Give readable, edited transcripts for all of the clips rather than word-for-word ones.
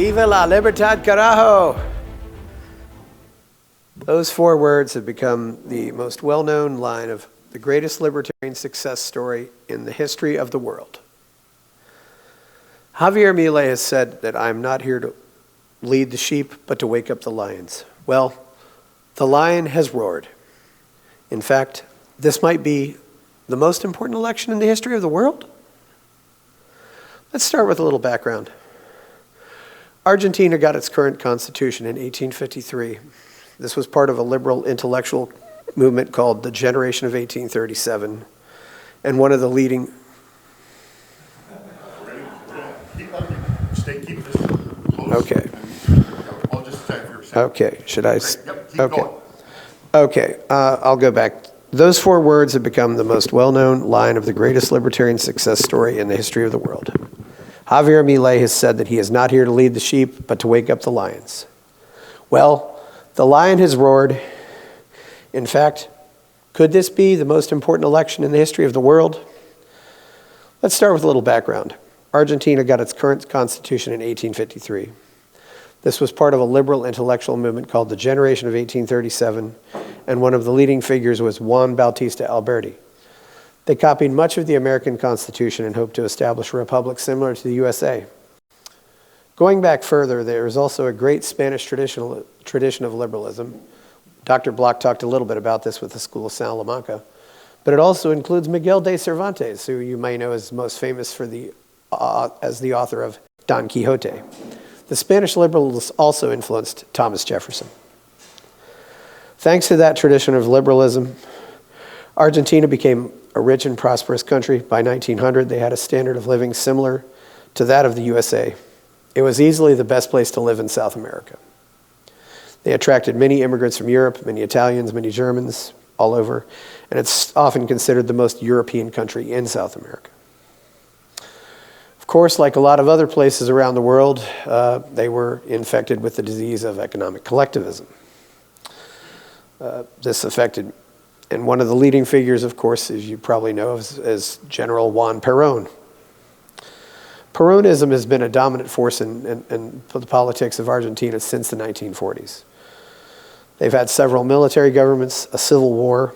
Viva la libertad, carajo! Those 4 words have become the most well-known line of the greatest libertarian success story in the history of the world. Javier Milei has said that I'm not here to lead the sheep, but to wake up the lions. Well, the lion has roared. In fact, this might be the most important election in the history of the world. Let's start with a little background. Argentina got its current constitution in 1853. This was part of a liberal intellectual movement called the Generation of 1837, and one of the leading... Keep this close. Okay. I'll just say for a second. Okay, should I... Yep, keep okay. going. Okay, I'll go back. Those 4 words have become the most well-known line of the greatest libertarian success story in the history of the world. Javier Milei has said that he is not here to lead the sheep, but to wake up the lions. Well, the lion has roared. In fact, could this be the most important election in the history of the world? Let's start with a little background. Argentina got its current constitution in 1853. This was part of a liberal intellectual movement called the Generation of 1837, and one of the leading figures was Juan Bautista Alberti. They copied much of the American Constitution and hoped to establish a republic similar to the USA. Going back further, there is also a great Spanish tradition of liberalism. Dr. Block talked a little bit about this with the School of Salamanca, but it also includes Miguel de Cervantes, who you may know is most famous for as the author of Don Quixote. The Spanish liberals also influenced Thomas Jefferson. Thanks to that tradition of liberalism, Argentina became a rich and prosperous country. By 1900, they had a standard of living similar to that of the USA. It was easily the best place to live in South America. They attracted many immigrants from Europe, many Italians, many Germans, all over, and it's often considered the most European country in South America. Of course, like a lot of other places around the world, they were infected with the disease of economic collectivism. This affected, and one of the leading figures, of course, as you probably know, is General Juan Perón. Peronism has been a dominant force in the politics of Argentina since the 1940s. They've had several military governments, a civil war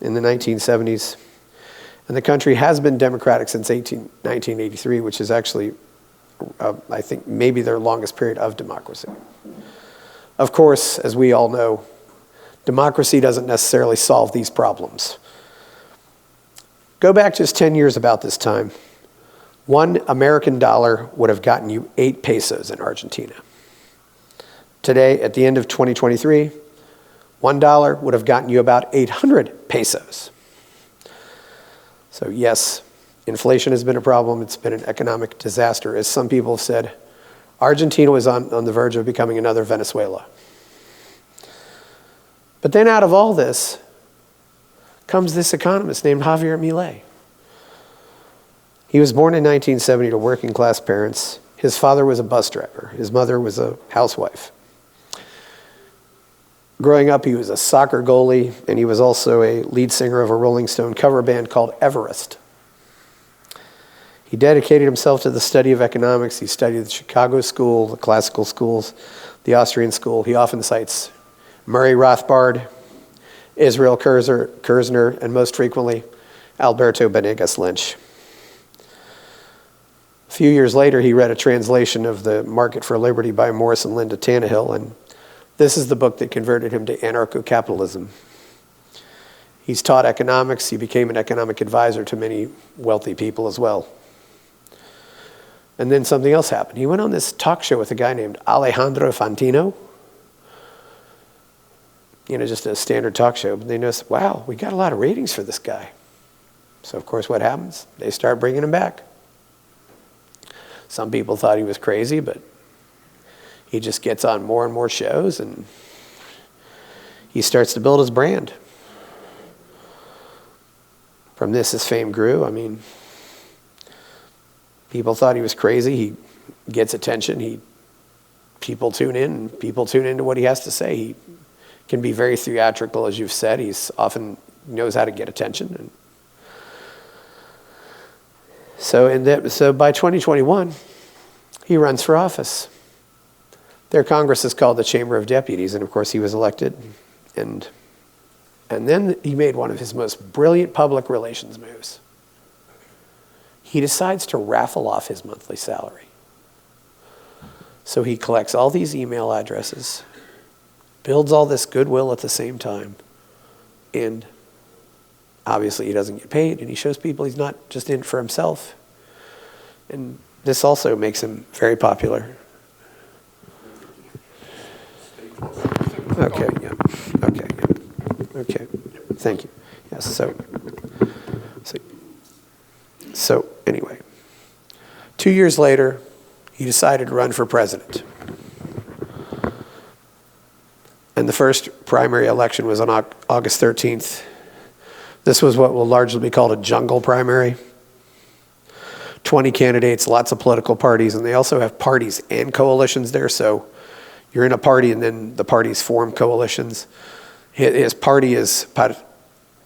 in the 1970s, and the country has been democratic since 1983, which is actually, I think, maybe their longest period of democracy. Of course, as we all know, democracy doesn't necessarily solve these problems. Go back just 10 years about this time. 1 American dollar would have gotten you 8 pesos in Argentina. Today, at the end of 2023, $1 would have gotten you about 800 pesos. So yes, inflation has been a problem. It's been an economic disaster. As some people have said, Argentina was on the verge of becoming another Venezuela. But then out of all this comes this economist named Javier Milei. He was born in 1970 to working class parents. His father was a bus driver. His mother was a housewife. Growing up, he was a soccer goalie, and he was also a lead singer of a Rolling Stone cover band called Everest. He dedicated himself to the study of economics. He studied the Chicago School, the classical schools, the Austrian school. He often cites Murray Rothbard, Israel Kirzner, and most frequently, Alberto Benegas Lynch. A few years later, he read a translation of The Market for Liberty by Morris and Linda Tannehill, and this is the book that converted him to anarcho-capitalism. He's taught economics. He became an economic advisor to many wealthy people as well. And then something else happened. He went on this talk show with a guy named Alejandro Fantino. Just a standard talk show. But they noticed, wow, we got a lot of ratings for this guy. So of course, what happens? They start bringing him back. Some people thought he was crazy, but he just gets on more and more shows, and he starts to build his brand. From this, his fame grew. I mean, people thought he was crazy. He gets attention. People tune in, and people tune into what he has to say. He can be very theatrical, as you've said. He's often knows how to get attention. And so by 2021, he runs for office. Their Congress is called the Chamber of Deputies, and of course he was elected. And then he made one of his most brilliant public relations moves. He decides to raffle off his monthly salary. So he collects all these email addresses, builds all this goodwill at the same time, and obviously he doesn't get paid, and he shows people he's not just in for himself. And this also makes him very popular. Okay, yeah. Okay, yeah. Okay. Thank you. Yes, so anyway, 2 years later, he decided to run for president. And the first primary election was on August 13th. This was what will largely be called a jungle primary. 20 candidates, lots of political parties, and they also have parties and coalitions there. So you're in a party and then the parties form coalitions. His party is Partido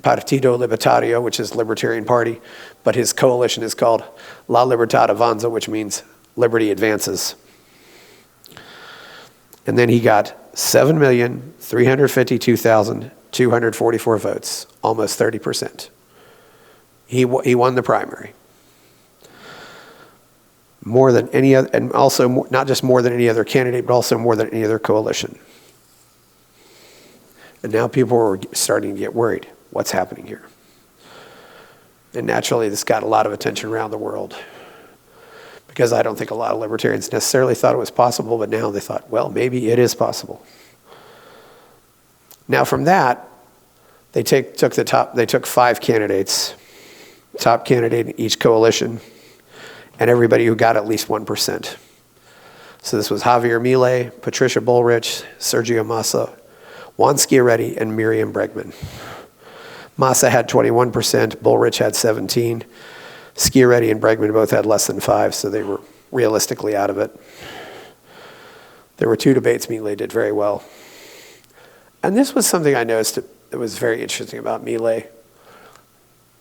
Libertario, which is Libertarian Party, but his coalition is called La Libertad Avanza, which means Liberty Advances. And then he got 7,352,244 votes, almost 30%. He won the primary. More than any other, and also not just more than any other candidate, but also more than any other coalition. And now people were starting to get worried. What's happening here? And naturally, this got a lot of attention around the world, because I don't think a lot of libertarians necessarily thought it was possible, but now they thought, well, maybe it is possible. Now from that, they took 5 candidates, top candidate in each coalition, and everybody who got at least 1%. So this was Javier Milei, Patricia Bullrich, Sergio Massa, Juan Schiaretti, and Miriam Bregman. Massa had 21%, Bullrich had 17%. Schiaretti and Bregman both had less than 5%, so they were realistically out of it. There were 2 debates Milei did very well. And this was something I noticed that was very interesting about Milei.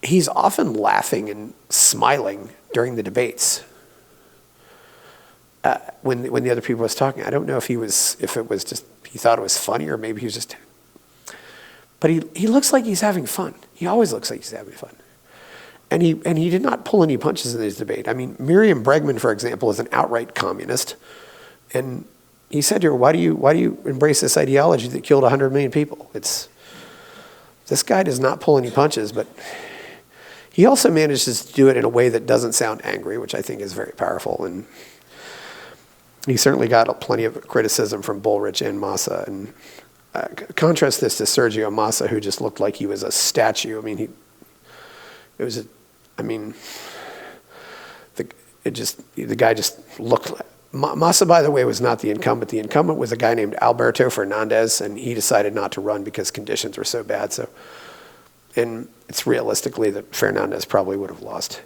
He's often laughing and smiling during the debates. When the other people was talking, I don't know if it was just he thought it was funny, or maybe he was just. But he looks like he's having fun. He always looks like he's having fun. And he did not pull any punches in this debate. I mean, Miriam Bregman, for example, is an outright communist, and he said to her, "Why do you embrace this ideology that killed 100 million people?" This guy does not pull any punches, but he also manages to do it in a way that doesn't sound angry, which I think is very powerful. And he certainly got plenty of criticism from Bullrich and Massa. And contrast this to Sergio Massa, who just looked like he was a statue. I mean, the guy just looked like. Massa, by the way, was not the incumbent. The incumbent was a guy named Alberto Fernandez, and he decided not to run because conditions were so bad. And it's realistically that Fernandez probably would have lost.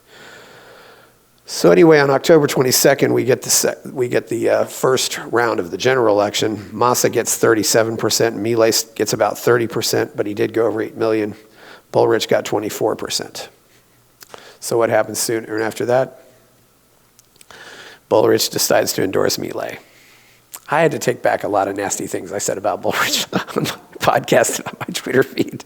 So anyway, on October 22nd, we get the first round of the general election. Massa gets 37%, Milei gets about 30%, but he did go over 8 million. Bullrich got 24%. So what happens soon after that? Bullrich decides to endorse Milei. I had to take back a lot of nasty things I said about Bullrich on my podcast and on my Twitter feed.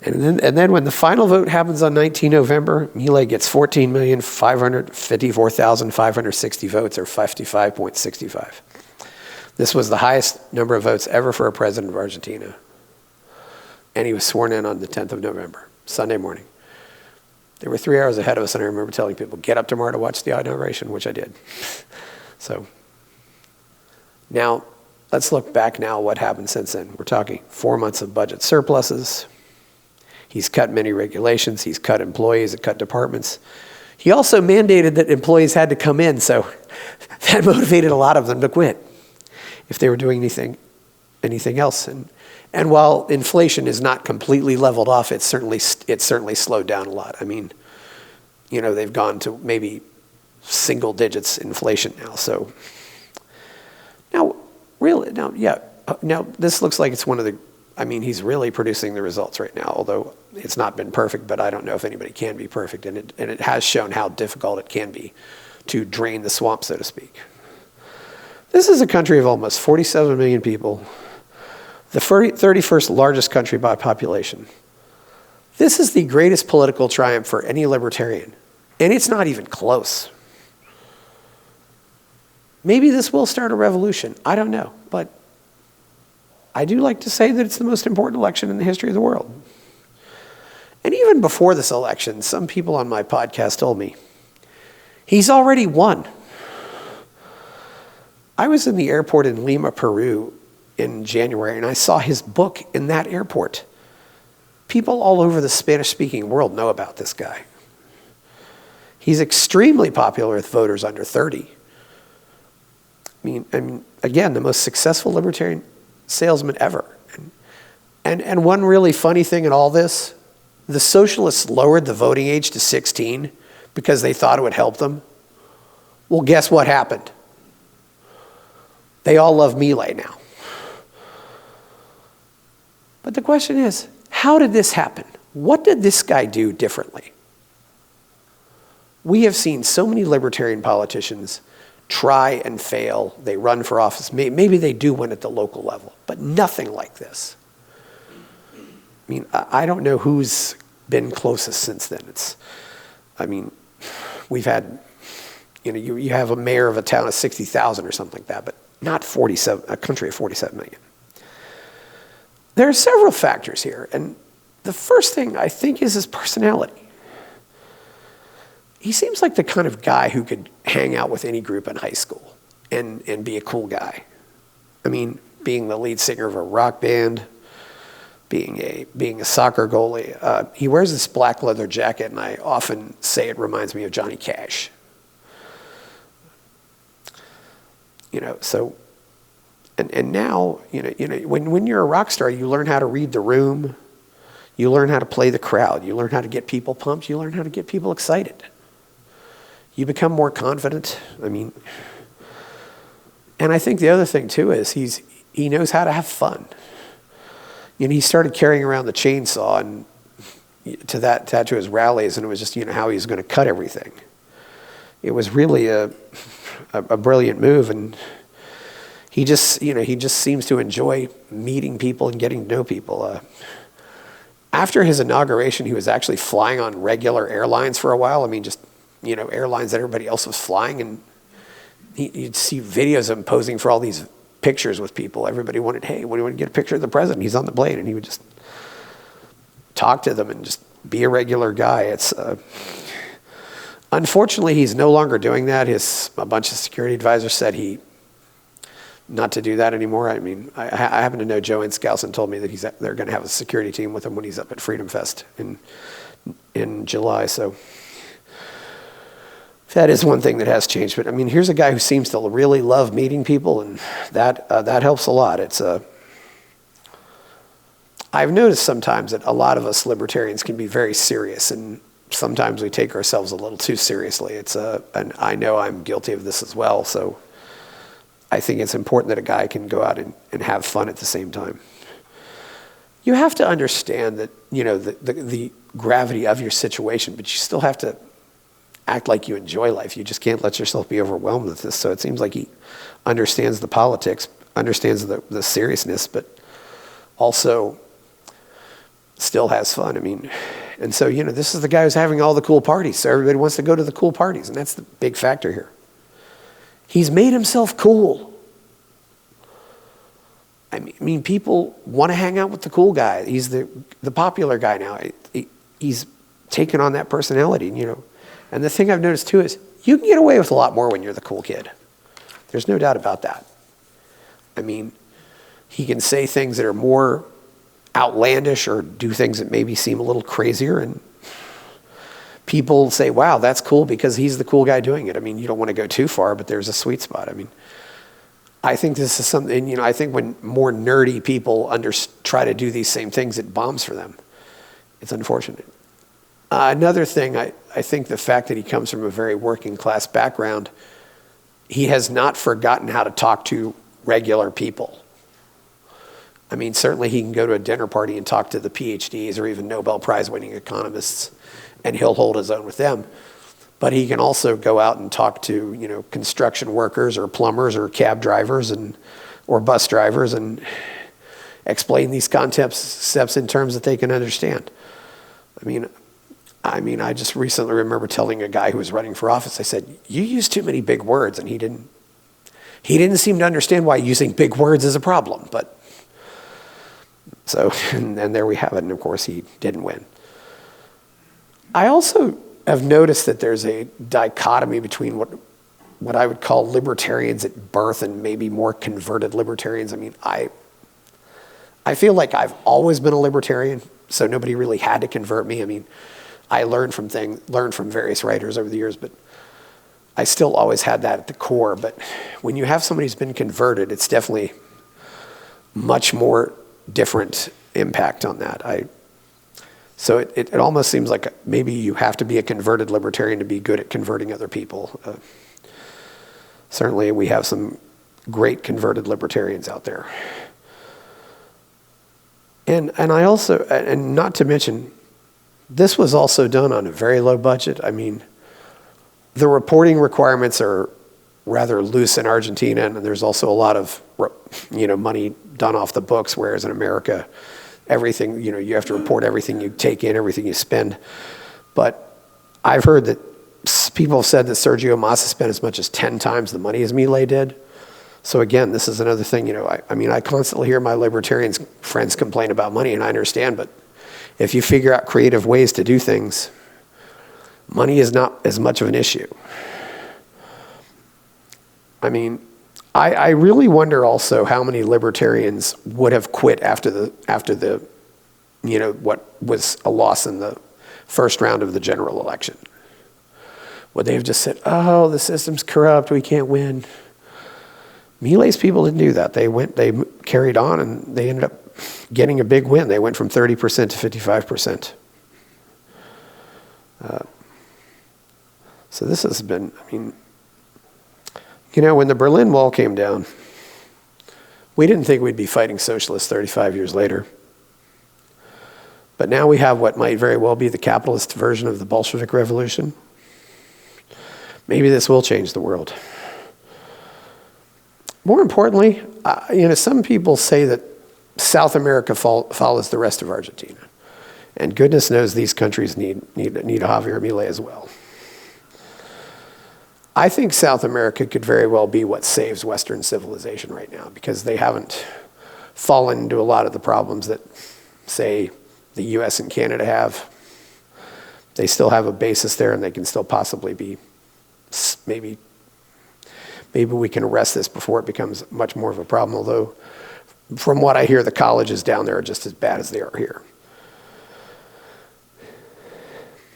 And then when the final vote happens on 19 November, Milei gets 14,554,560 votes, or 55.65. This was the highest number of votes ever for a president of Argentina. And he was sworn in on the 10th of November, Sunday morning. They were 3 hours ahead of us, and I remember telling people, get up tomorrow to watch the inauguration, which I did. So now, let's look back now what happened since then. We're talking 4 months of budget surpluses. He's cut many regulations. He's cut employees, cut departments. He also mandated that employees had to come in, so that motivated a lot of them to quit if they were doing anything else. And while inflation is not completely leveled off, it's certainly slowed down a lot. I mean, they've gone to maybe single digits inflation now. So now this looks like it's one of the. I mean, he's really producing the results right now, although it's not been perfect, but I don't know if anybody can be perfect. And it has shown how difficult it can be to drain the swamp, so to speak. This is a country of almost 47 million people, the 31st largest country by population. This is the greatest political triumph for any libertarian, and it's not even close. Maybe this will start a revolution. I don't know, but I do like to say that it's the most important election in the history of the world. And even before this election, some people on my podcast told me, he's already won. I was in the airport in Lima, Peru in January, and I saw his book in that airport. People all over the Spanish-speaking world know about this guy. He's extremely popular with voters under 30. I mean, again, the most successful libertarian salesman ever. And one really funny thing in all this, the socialists lowered the voting age to 16 because they thought it would help them. Well, guess what happened? They all love Milei now. But the question is, how did this happen? What did this guy do differently? We have seen so many libertarian politicians try and fail. They run for office. Maybe they do win at the local level, but nothing like this. I mean, I don't know who's been closest since then. We've had, you have a mayor of a town of 60,000 or something like that, but not 47, a country of 47 million. There are several factors here, and the first thing I think is his personality. He seems like the kind of guy who could hang out with any group in high school and be a cool guy. I mean, being the lead singer of a rock band, being a soccer goalie. He wears this black leather jacket, and I often say it reminds me of Johnny Cash. And now, when you're a rock star, you learn how to read the room, you learn how to play the crowd, you learn how to get people pumped, you learn how to get people excited. You become more confident. And I think the other thing too is he knows how to have fun. He started carrying around the chainsaw and to his rallies, and it was just how he was going to cut everything. It was really a brilliant move, and he just seems to enjoy meeting people and getting to know people. After his inauguration, he was actually flying on regular airlines for a while. Airlines that everybody else was flying, and you'd see videos of him posing for all these pictures with people. Everybody wanted, hey, when do you want to get a picture of the president? He's on the plane, and he would just talk to them and just be a regular guy. It's unfortunately, he's no longer doing that. A bunch of security advisors said not to do that anymore. I happen to know Joe Inskousen told me that they're going to have a security team with him when he's up at Freedom Fest in July. So that is one thing that has changed. But here's a guy who seems to really love meeting people, and that helps a lot. I've noticed sometimes that a lot of us libertarians can be very serious, and sometimes we take ourselves a little too seriously. And I know I'm guilty of this as well. So I think it's important that a guy can go out and have fun at the same time. You have to understand that, the gravity of your situation, but you still have to act like you enjoy life. You just can't let yourself be overwhelmed with this. So it seems like he understands the politics, understands the seriousness, but also still has fun. And so, this is the guy who's having all the cool parties. So everybody wants to go to the cool parties, and that's the big factor here. He's made himself cool. People want to hang out with the cool guy. He's the popular guy now. He's taken on that personality, And the thing I've noticed too is you can get away with a lot more when you're the cool kid. There's no doubt about that. He can say things that are more outlandish or do things that maybe seem a little crazier, and people say, wow, that's cool because he's the cool guy doing it. You don't want to go too far, but there's a sweet spot. I think this is something, I think when more nerdy people try to do these same things, it bombs for them. It's unfortunate. Another thing, I think the fact that he comes from a very working class background, he has not forgotten how to talk to regular people. Certainly he can go to a dinner party and talk to the PhDs or even Nobel Prize winning economists, and he'll hold his own with them. but he can also go out and talk to, construction workers or plumbers or cab drivers or bus drivers and explain these concepts in terms that they can understand. I just recently remember telling a guy who was running for office, I said, "You use too many big words," and he didn't seem to understand why using big words is a problem. But so, and there we have it. And of course, he didn't win. I also have noticed that there's a dichotomy between what I would call libertarians at birth and maybe more converted libertarians. I feel like I've always been a libertarian, so nobody really had to convert me. I learned from various writers over the years, but I still always had that at the core. But when you have somebody who's been converted, it's definitely much more different impact on that. So it almost seems like maybe you have to be a converted libertarian to be good at converting other people. Certainly we have some great converted libertarians out there. And I also, and not to mention, this was also done on a very low budget. The reporting requirements are rather loose in Argentina, and there's also a lot of money done off the books, whereas in America, everything, you have to report everything you take in, everything you spend. But I've heard that people have said that Sergio Massa spent as much as 10 times the money as Milei did. So again, this is another thing, I constantly hear my libertarian friends complain about money, and I understand, but if you figure out creative ways to do things, money is not as much of an issue. I really wonder also how many libertarians would have quit after the what was a loss in the first round of the general election. Would they have just said, "Oh, the system's corrupt, we can't win"? Milei's people didn't do that. They carried on, and they ended up getting a big win. They went from 30% to 55%. So this has been, when the Berlin Wall came down, we didn't think we'd be fighting socialists 35 years later. But now we have what might very well be the capitalist version of the Bolshevik Revolution. Maybe this will change the world. More importantly, some people say that South America follows the rest of Argentina. And goodness knows these countries need Javier Milei as well. I think South America could very well be what saves Western civilization right now, because they haven't fallen into a lot of the problems that, say, the US and Canada have. They still have a basis there, and they can still possibly be, maybe we can arrest this before it becomes much more of a problem, although from what I hear, the colleges down there are just as bad as they are here.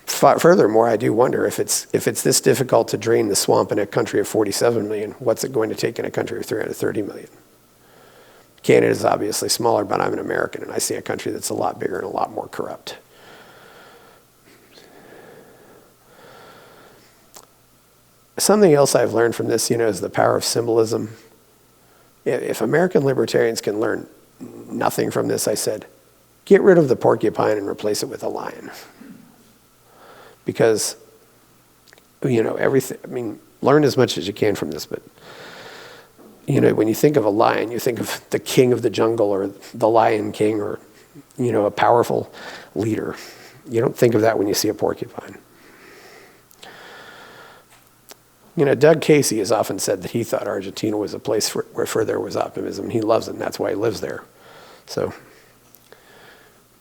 Furthermore, I do wonder if it's this difficult to drain the swamp in a country of 47 million, what's it going to take in a country of 330 million? Canada is obviously smaller, but I'm an American, and I see a country that's a lot bigger and a lot more corrupt. Something else I've learned from this, is the power of symbolism. If American libertarians can learn nothing from this, I said, get rid of the porcupine and replace it with a lion. Because, everything, learn as much as you can from this, but, when you think of a lion, you think of the king of the jungle or the Lion King or, a powerful leader. You don't think of that when you see a porcupine. Doug Casey has often said that he thought Argentina was a place where there was optimism. He loves it, and that's why he lives there. So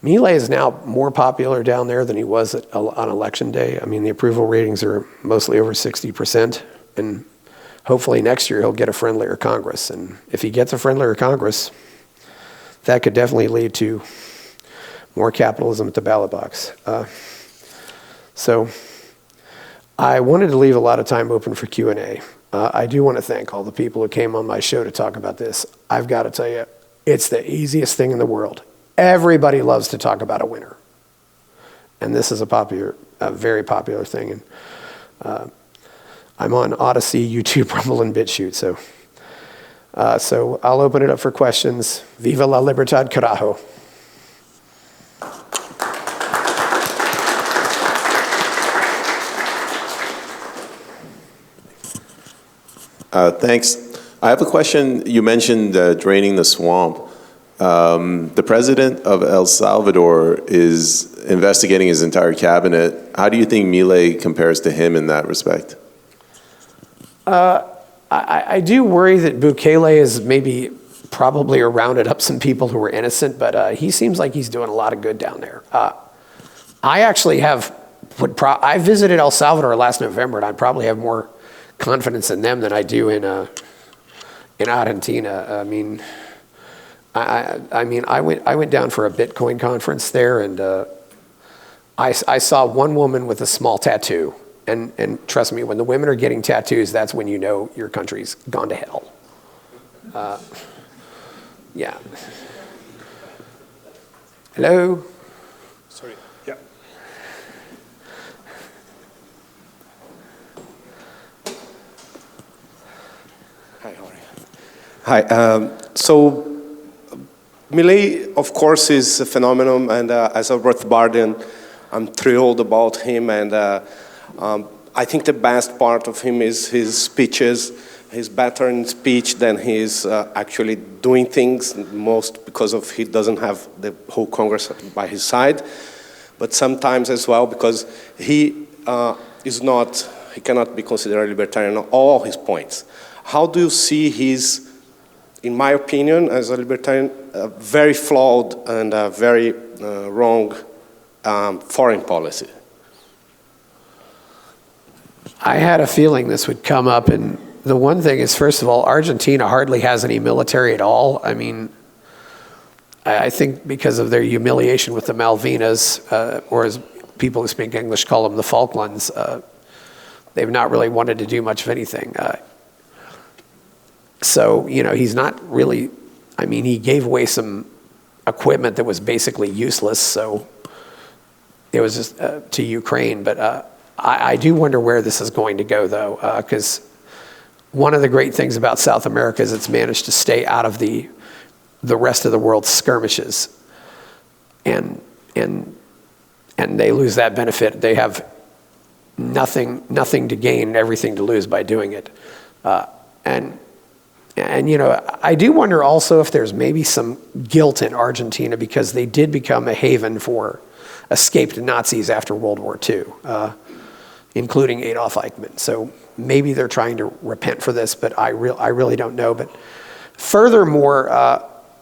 Milei is now more popular down there than he was on election day. The approval ratings are mostly over 60%, and hopefully next year he'll get a friendlier Congress. And if he gets a friendlier Congress, that could definitely lead to more capitalism at the ballot box. So I wanted to leave a lot of time open for Q&A. I do want to thank all the people who came on my show to talk about this. I've got to tell you, it's the easiest thing in the world. Everybody loves to talk about a winner. And this is a very popular thing. And I'm on Odyssey, YouTube, Rumble, and BitChute. So I'll open it up for questions. Viva la libertad, carajo. Thanks. I have a question. You mentioned draining the swamp. The president of El Salvador is investigating his entire cabinet. How do you think Milei compares to him in that respect? I do worry that Bukele is maybe probably rounded up some people who were innocent, but he seems like he's doing a lot of good down there. I actually I visited El Salvador last November, and I probably have more confidence in them than I do in Argentina. I went down for a Bitcoin conference there, and I saw one woman with a small tattoo. And trust me, when the women are getting tattoos, that's when you know your country's gone to hell. Yeah. Hello? Sorry, yeah. Hi, how are you? Hi, so Milei, of course, is a phenomenon, and as a Rothbardian, I'm thrilled about him, and I think the best part of him is his speeches. He's better in speech than he's actually doing things, most because of he doesn't have the whole Congress by his side, but sometimes as well because he cannot be considered a libertarian on all his points. How do you see his, in my opinion, as a libertarian, very flawed and very wrong foreign policy? I had a feeling this would come up, and the one thing is, first of all, Argentina hardly has any military at all. I mean, I think because of their humiliation with the Malvinas, or as people who speak English call them, the Falklands, they've not really wanted to do much of anything. So, he's not really, he gave away some equipment that was basically useless, so it was just to Ukraine, but I do wonder where this is going to go, though, because one of the great things about South America is it's managed to stay out of the rest of the world's skirmishes, and they lose that benefit. They have nothing to gain and everything to lose by doing it, and I do wonder also if there's maybe some guilt in Argentina because they did become a haven for escaped Nazis after World War II. Including Adolf Eichmann. So maybe they're trying to repent for this, but I really don't know. But furthermore,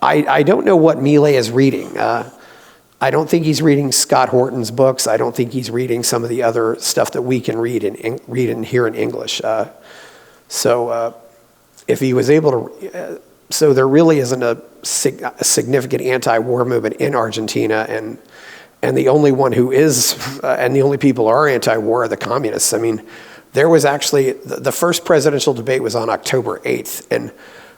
I don't know what Milei is reading. I don't think he's reading Scott Horton's books. I don't think he's reading some of the other stuff that we can read and hear in English. So if he was able to, so there really isn't a significant anti-war movement in Argentina, and the only one who is, and the only people who are anti-war are the communists. There was actually, the first presidential debate was on October 8th, and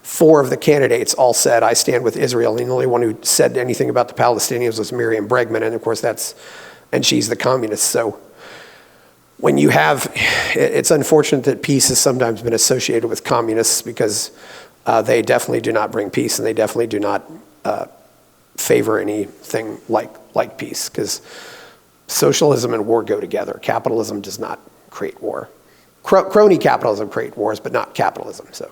4 of the candidates all said, I stand with Israel, and the only one who said anything about the Palestinians was Miriam Bregman, and of course and she's the communist. So when you have, it's unfortunate that peace has sometimes been associated with communists because they definitely do not bring peace, and they definitely do not favor anything like peace, because socialism and war go together. Capitalism does not create war. Crony capitalism create wars, but not capitalism. So,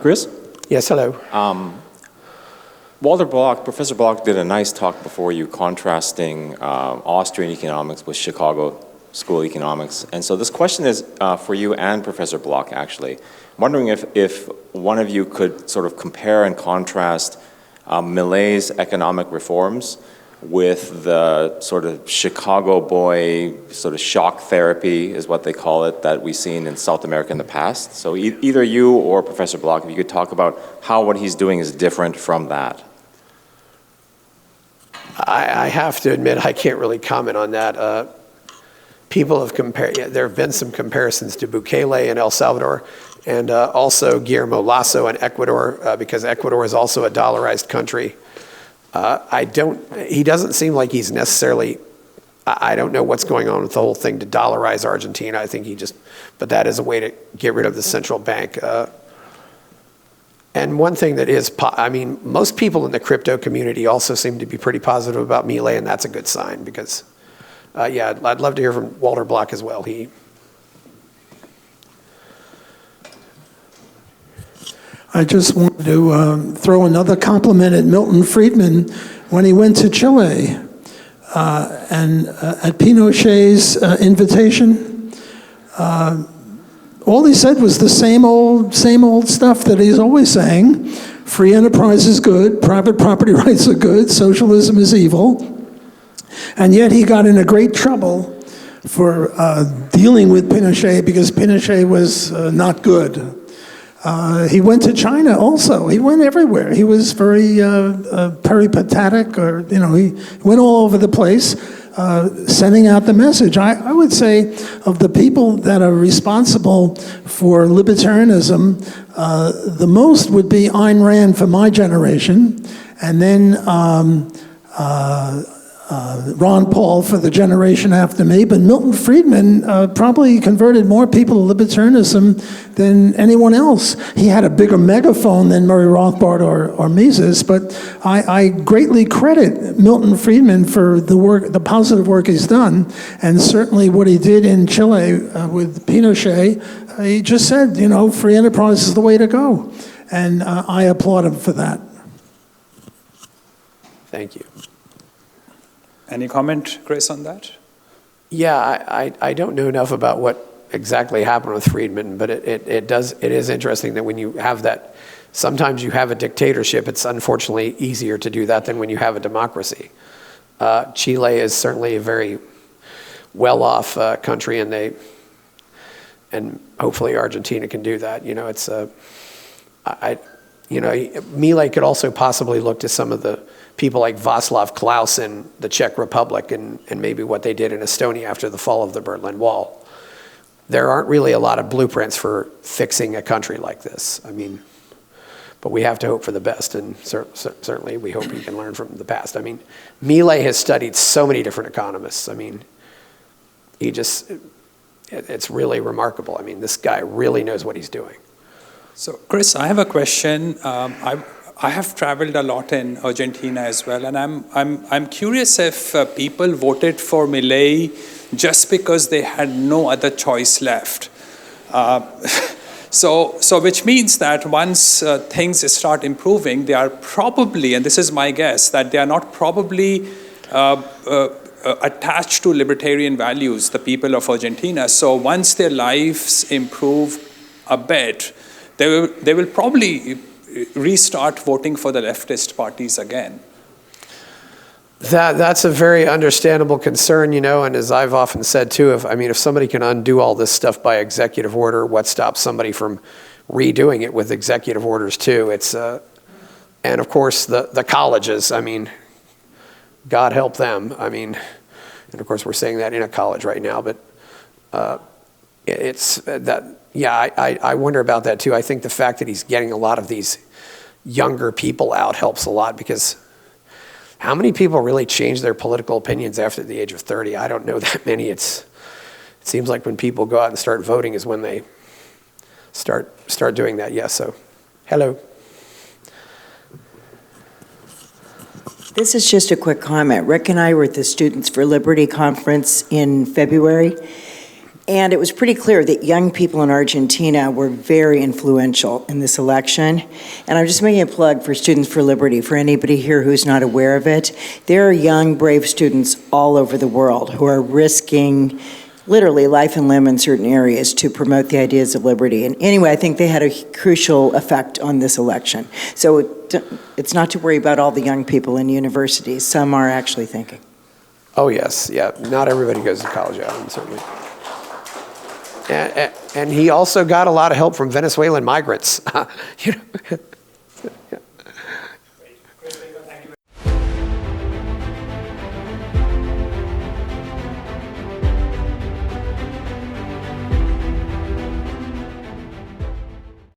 Chris? Yes, hello. Walter Block, Professor Block did a nice talk before you contrasting Austrian economics with Chicago School economics. And so this question is for you and Professor Block, actually. I'm wondering if one of you could sort of compare and contrast Milei's economic reforms with the sort of Chicago boy sort of shock therapy is what they call it that we've seen in South America in the past. So either you or Professor Block, if you could talk about how what he's doing is different from that. I have to admit I can't really comment on that. People have compared, there have been some comparisons to Bukele in El Salvador, and also Guillermo Lasso in Ecuador, because Ecuador is also a dollarized country. He doesn't seem like he's necessarily, I don't know what's going on with the whole thing to dollarize Argentina. I think but that is a way to get rid of the central bank. And one thing that is, most people in the crypto community also seem to be pretty positive about Milei, and that's a good sign because, I'd love to hear from Walter Block as well. I just wanted to throw another compliment at Milton Friedman when he went to Chile and at Pinochet's invitation. All he said was the same old stuff that he's always saying. Free enterprise is good, private property rights are good, socialism is evil. And yet he got into great trouble for dealing with Pinochet because Pinochet was not good. He went to China also. He went everywhere. He was very peripatetic, or he went all over the place, sending out the message. I would say of the people that are responsible for libertarianism, the most would be Ayn Rand for my generation, and then Ron Paul for the generation after me, but Milton Friedman probably converted more people to libertarianism than anyone else. He had a bigger megaphone than Murray Rothbard or Mises, but I greatly credit Milton Friedman for the positive work he's done, and certainly what he did in Chile with Pinochet. He just said, free enterprise is the way to go, and I applaud him for that. Thank you. Any comment, Chris, on that? Yeah, I don't know enough about what exactly happened with Friedman, but it is interesting that when you have that, sometimes you have a dictatorship, it's unfortunately easier to do that than when you have a democracy. Chile is certainly a very well-off country, and hopefully Argentina can do that. Milei could also possibly look to some of the people like Václav Klaus in the Czech Republic and maybe what they did in Estonia after the fall of the Berlin Wall. There aren't really a lot of blueprints for fixing a country like this. But we have to hope for the best, and certainly we hope he can learn from the past. Milei has studied so many different economists. It's really remarkable. This guy really knows what he's doing. So, Chris, I have a question. I have traveled a lot in Argentina as well, and I'm curious if people voted for Milei just because they had no other choice left. So which means that once things start improving, they are probably, and this is my guess, that they are not probably attached to libertarian values, the people of Argentina. So once their lives improve a bit, they will probably restart voting for the leftist parties again. That's a very understandable concern, and as I've often said too, if somebody can undo all this stuff by executive order, what stops somebody from redoing it with executive orders too? And of course the colleges, God help them. And of course we're saying that in a college right now, but it's that. Yeah, I wonder about that too. I think the fact that he's getting a lot of these younger people out helps a lot, because how many people really change their political opinions after the age of 30? I don't know that many. It seems like when people go out and start voting is when they start doing that. Yes, so hello. This is just a quick comment. Rick and I were at the Students for Liberty conference in February, and it was pretty clear that young people in Argentina were very influential in this election. And I'm just making a plug for Students for Liberty, for anybody here who's not aware of it. There are young, brave students all over the world who are risking literally life and limb in certain areas to promote the ideas of liberty. And anyway, I think they had a crucial effect on this election. So it's not to worry about all the young people in universities. Some are actually thinking. Oh yes, yeah. Not everybody goes to college, certainly. And he also got a lot of help from Venezuelan migrants.